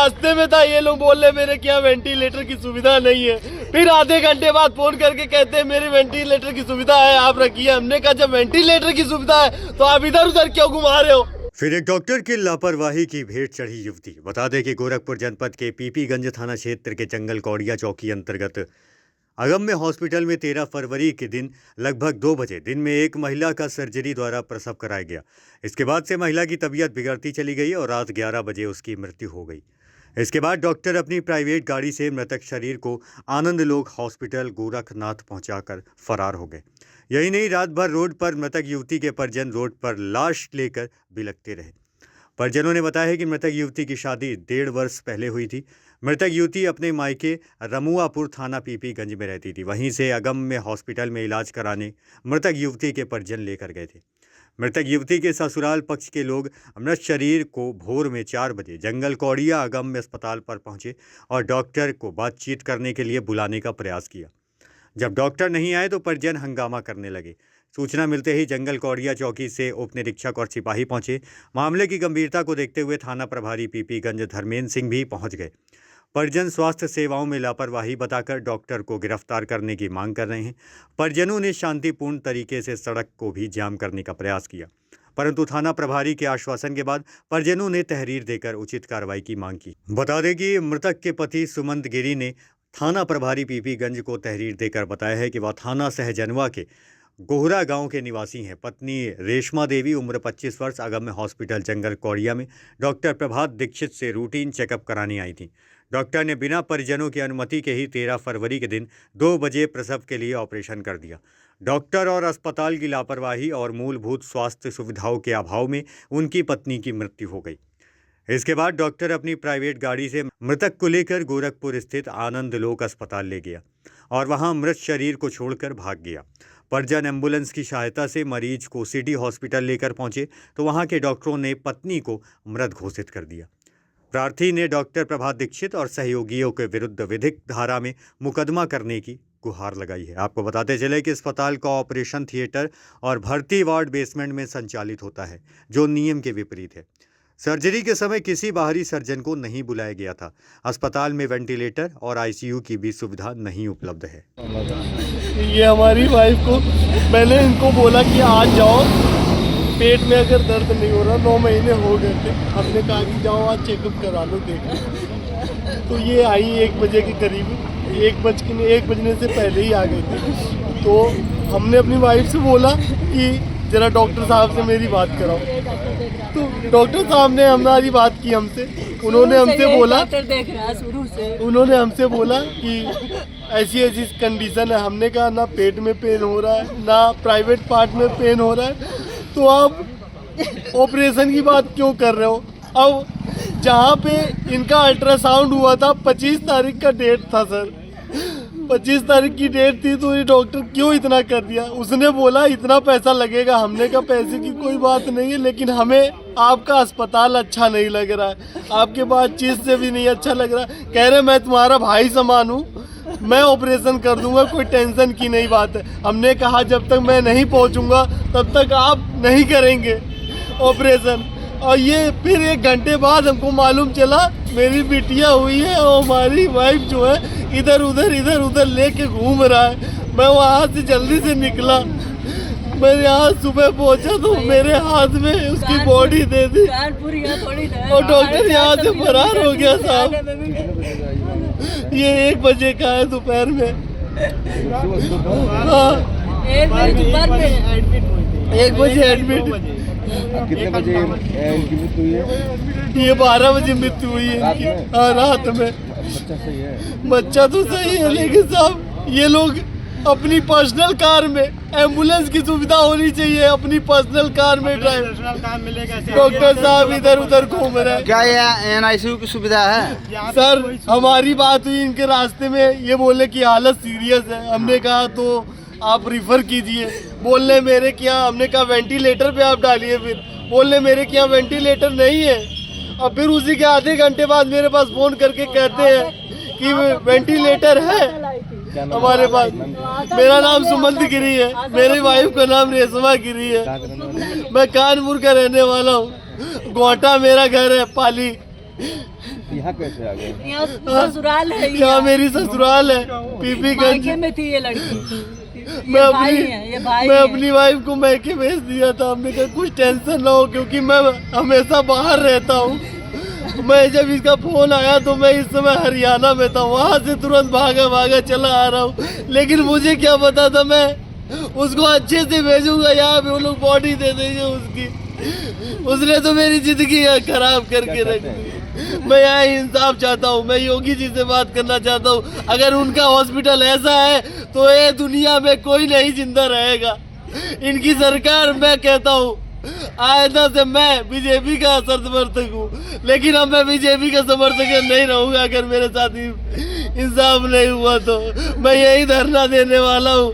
रास्ते में था, ये लोग बोल रहे मेरे क्या वेंटिलेटर की सुविधा नहीं है। फिर आधे घंटे बाद फोन करके कहते हैं मेरी वेंटिलेटर की सुविधा है, आप रखिए। हमने कहा जब वेंटिलेटर की सुविधा है तो आप इधर उधर क्यों घुमा रहे हो। फिर एक डॉक्टर की लापरवाही की भेंट चढ़ी युवती। बता दें कि गोरखपुर जनपद के पीपीगंज थाना क्षेत्र के जंगल कौड़िया चौकी अंतर्गत अगम्य हॉस्पिटल में 13 फरवरी के दिन लगभग 2 बजे दिन में एक महिला का सर्जरी द्वारा प्रसव कराया गया। इसके बाद से महिला की तबीयत बिगड़ती चली गई और रात 11 बजे उसकी मृत्यु हो गई। इसके बाद डॉक्टर अपनी प्राइवेट गाड़ी से मृतक शरीर को आनंद लोक हॉस्पिटल गोरखनाथ पहुंचाकर फरार हो गए। यही नहीं, रात भर रोड पर मृतक युवती के परिजन रोड पर लाश लेकर बिलखते रहे। परिजनों ने बताया है कि मृतक युवती की शादी 1.5 वर्ष पहले हुई थी। मृतक युवती अपने मायके रमुआपुर थाना पीपीगंज में रहती थी। वहीं से अगम्य हॉस्पिटल में इलाज कराने मृतक युवती के परिजन लेकर गए थे। मृतक युवती के ससुराल पक्ष के लोग मृत शरीर को भोर में 4 बजे जंगल कौड़िया अगम्य अस्पताल पर पहुंचे और डॉक्टर को बातचीत करने के लिए बुलाने का प्रयास किया। जब डॉक्टर नहीं आए तो परिजन हंगामा करने लगे। सूचना मिलते ही जंगल कौड़िया चौकी से उप निरीक्षक और सिपाही पहुंचे। मामले की गंभीरता को देखते हुए थाना प्रभारी पीपीगंज धर्मेंद्र सिंह भी पहुंच गए। परिजन स्वास्थ्य सेवाओं में लापरवाही बताकर डॉक्टर को गिरफ्तार करने की मांग कर रहे हैं। परिजनों ने शांतिपूर्ण तरीके से सड़क को भी जाम करने का प्रयास किया, परंतु थाना प्रभारी के आश्वासन के बाद परिजनों ने तहरीर देकर उचित कार्रवाई की मांग की। बता दें कि मृतक के पति सुमंत गिरी ने थाना प्रभारी पीपीगंज को तहरीर देकर बताया है कि वह थाना सहजनवा के गोहरा गांव के निवासी हैं। पत्नी रेशमा देवी उम्र 25 वर्ष अगम्य हॉस्पिटल जंगल कौड़िया में डॉक्टर प्रभात दीक्षित से रूटीन चेकअप कराने आई थी। डॉक्टर ने बिना परिजनों की अनुमति के ही 13 फरवरी के दिन 2 बजे प्रसव के लिए ऑपरेशन कर दिया। डॉक्टर और अस्पताल की लापरवाही और मूलभूत स्वास्थ्य सुविधाओं के अभाव में उनकी पत्नी की मृत्यु हो गई। इसके बाद डॉक्टर अपनी प्राइवेट गाड़ी से मृतक को लेकर गोरखपुर स्थित आनंद लोक अस्पताल ले गया और वहां मृत शरीर को छोड़कर भाग गया। परिजन एम्बुलेंस की सहायता से मरीज को सिटी हॉस्पिटल लेकर पहुंचे तो वहां के डॉक्टरों ने पत्नी को मृत घोषित कर दिया। प्रार्थी ने डॉक्टर प्रभात दीक्षित और सहयोगियों के विरुद्ध विधिक धारा में मुकदमा करने की गुहार लगाई है। आपको बताते चले कि अस्पताल का ऑपरेशन थिएटर और भर्ती वार्ड बेसमेंट में संचालित होता है, जो नियम के विपरीत है। सर्जरी के समय किसी बाहरी सर्जन को नहीं बुलाया गया था। अस्पताल में वेंटिलेटर और आईसीयू की भी सुविधा नहीं उपलब्ध है। ये हमारी वाइफ को मैंने इनको बोला कि आज जाओ, पेट में अगर दर्द नहीं हो रहा, 9 महीने हो गए थे, हमने कहा कि जाओ आज चेकअप करा लो देखो। तो ये आई 1 बजे के करीब, 1 बजने से पहले ही आ गई थी। तो हमने अपनी वाइफ से बोला कि जरा डॉक्टर साहब से मेरी बात कराओ। तो डॉक्टर साहब ने हमारी बात की हमसे। उन्होंने हमसे बोला कि ऐसी ऐसी कंडीशन है। हमने कहा ना पेट में पेन हो रहा है, ना प्राइवेट पार्ट में पेन हो रहा है, तो आप ऑपरेशन की बात क्यों कर रहे हो। अब जहाँ पे इनका अल्ट्रासाउंड हुआ था 25 तारीख का डेट था सर, 25 तारीख की डेट थी, तो ये डॉक्टर क्यों इतना कर दिया। उसने बोला इतना पैसा लगेगा। हमने कहा पैसे की कोई बात नहीं है, लेकिन हमें आपका अस्पताल अच्छा नहीं लग रहा है, आपके बातचीत से भी नहीं अच्छा लग रहा। कह रहे मैं तुम्हारा भाई समान हूँ, मैं ऑपरेशन कर दूंगा, कोई टेंशन की नहीं बात है। हमने कहा जब तक मैं नहीं पहुंचूंगा तब तक आप नहीं करेंगे ऑपरेशन। और ये फिर 1 घंटे बाद हमको मालूम चला मेरी बिटिया हुई है और हमारी वाइफ जो है इधर उधर लेके घूम रहा है। मैं वहाँ से जल्दी से निकला, मैं यहाँ सुबह पहुँचा तो मेरे हाथ में उसकी बॉडी दे दी और डॉक्टर यहाँ से फरार हो गया साहब। ये 1 बजे का है दोपहर में। हाँ 1 बजे एडमिट। कितने बजे इनकी मृत्यु हुई है? ये 12 बजे मृत्यु हुई है इनकी। हाँ रात में। बच्चा सही है? बच्चा तो सही है, लेकिन साहब ये लोग अपनी पर्सनल कार में, एम्बुलेंस की सुविधा होनी चाहिए, अपनी पर्सनल कार में डॉक्टर साहब इधर उधर घूम रहे हैं। क्या ये NICU की सुविधा है? सर हमारी बात हुई इनके रास्ते में, ये बोले कि हालत सीरियस है। हमने कहा तो आप रिफर कीजिए। बोलने मेरे क्या, हमने कहा वेंटिलेटर पे आप डालिए। फिर बोलने मेरे क्या वेंटिलेटर नहीं है। और फिर उसी के आधे घंटे बाद मेरे पास फोन करके कहते हैं कि वेंटिलेटर है हमारे पास। मेरा नाम सुमंत गिरी है, मेरी वाइफ का नाम रेशमा गिरी है। मैं कानपुर का रहने वाला हूँ, गोटा मेरा घर है, पाली। यहाँ कैसे आ गए? यहाँ ससुराल है, यहाँ मेरी ससुराल है पीपी गंज। मायके में थी ये लड़की। मैं ये भाई है, ये भाई है। अपनी वाइफ को मैके भेज दिया था। हमने कहा कुछ टेंशन ना हो, क्योंकि मैं हमेशा बाहर रहता हूँ। मैं जब इसका फोन आया तो मैं इस समय हरियाणा में था, वहाँ से तुरंत भागा चला आ रहा हूँ। लेकिन मुझे क्या पता था मैं उसको अच्छे से भेजूंगा, यहाँ पे वो लोग बॉडी दे देंगे उसकी। उसने तो मेरी जिंदगी खराब करके रख दी। मैं यहाँ इंसाफ चाहता हूँ, मैं योगी जी से बात करना चाहता हूँ। अगर उनका हॉस्पिटल ऐसा है तो ये दुनिया में कोई नहीं जिंदा रहेगा। इनकी सरकार, मैं कहता हूँ आइंदा से मैं बीजेपी का समर्थक हूँ, लेकिन अब मैं बीजेपी का समर्थक नहीं रहूँगा। अगर मेरे साथ इंसाफ नहीं हुआ तो मैं यही धरना देने वाला हूँ।